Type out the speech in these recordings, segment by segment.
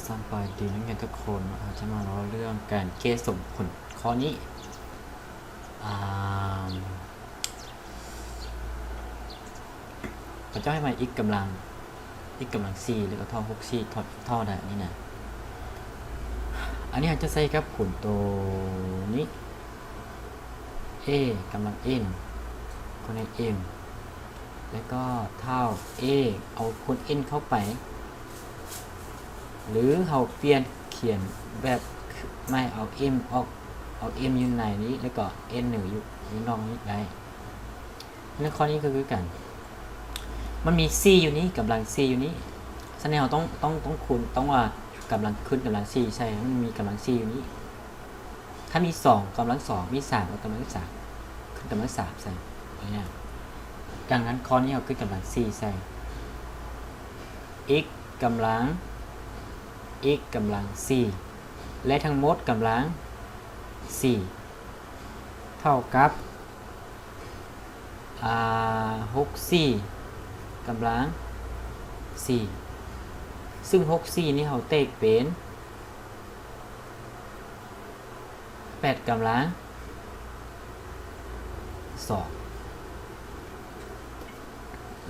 สบายดีนักเรียนทุกคนอาจจะมาเล่าเรื่องการแก้สมผลข้อนี้พระเจ้าให้มาอีกกำลัง4แล้วก็ท่อ6 4ท่อได้นี่นะอันนี้อาจจะใส่กับผลตัวนี้ a กำลัง n คนใน m แล้วก็เท่า a เอาคน n เข้าไปหรือเราเปลี่ยนเขียนแบบไม่เอา m ออกเอา m อยู่ในนี้แล้วก็ n หนึ่งอยู่นอกนี้ได้ในข้อนี้คือกันมันมี c อยู่นี้กำลัง c อยู่นี้แสดงเราต้องคูณต้องว่ากำลังขึ้นกำลัง c ใช่มันมีกำลัง c อยู่นี้ถ้ามี2กำลัง2มี3กำลัง3ขึ้นกำลัง3ใส่เนี่ยดังนั้นข้อนี้เราขึ้นกำลัง c ใส่ x กำลัง x กำลัง 4และทั้งหมดกำลัง4เท่ากับ64กำลัง4ซึ่ง64นี่เราเตกเป็น8กำลัง2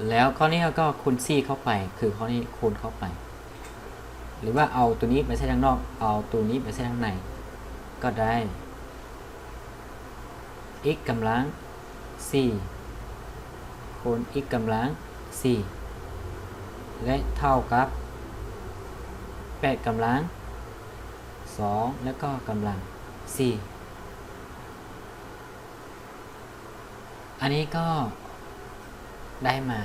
แล้วข้อนี้เราก็คูณ4เข้าไปคือข้อนี้คูณเข้าไปหรือว่าเอาตัวนี้ไปใส่ข้างนอกเอาตัวนี้ไปใส่ข้างในก็ได้ x กำลัง4คูณ x กำลัง4และเท่ากับ8กำลัง2แล้วก็กำลัง4อันนี้ก็ได้มา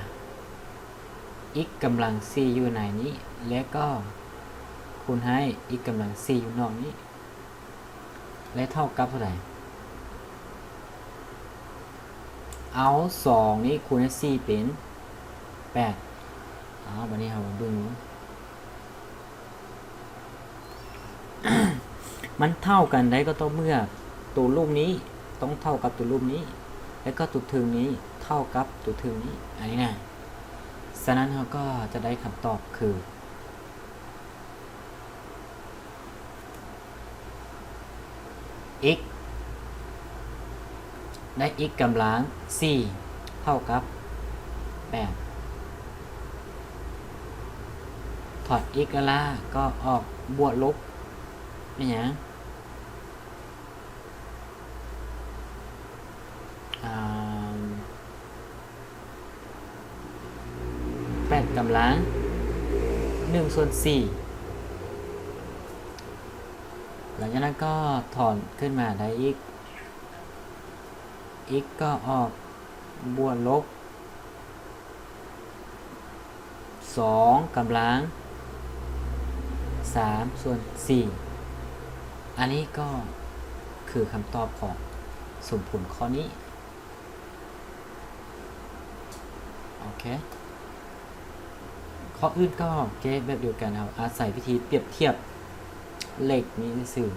x กำลัง4อยู่ในนี้และก็คูณให้ x กำลัง4อยู่นอกนี้และเท่ากับเท่าไหร่เอา2นี้คูณให้4เป็น8วันนี้เราดู มันเท่ากันได้ก็ต้องเมื่อตัวรูปนี้ต้องเท่ากับตัวรูปนี้แล้วก็ตัวถึงนี้เท่ากับตัวถึงนี้อันนี้นะฉะนั้นเราก็จะได้คำตอบคือx ได้ x กำลัง4เท่ากับ8ถอด x ละก็ออกบวกลบนี่นะ8กำลัง1/4หลังจากนั้นก็ถอนขึ้นมาได้อีก x ก็ออกบวกลบ2กำลัง3/4อันนี้ก็คือคำตอบของสมผลข้อนี้โอเคข้ออื่นก็แก้แบบเดียวกันครับอาศัยวิธีเปรียบเทียบเลขนี้สื่อ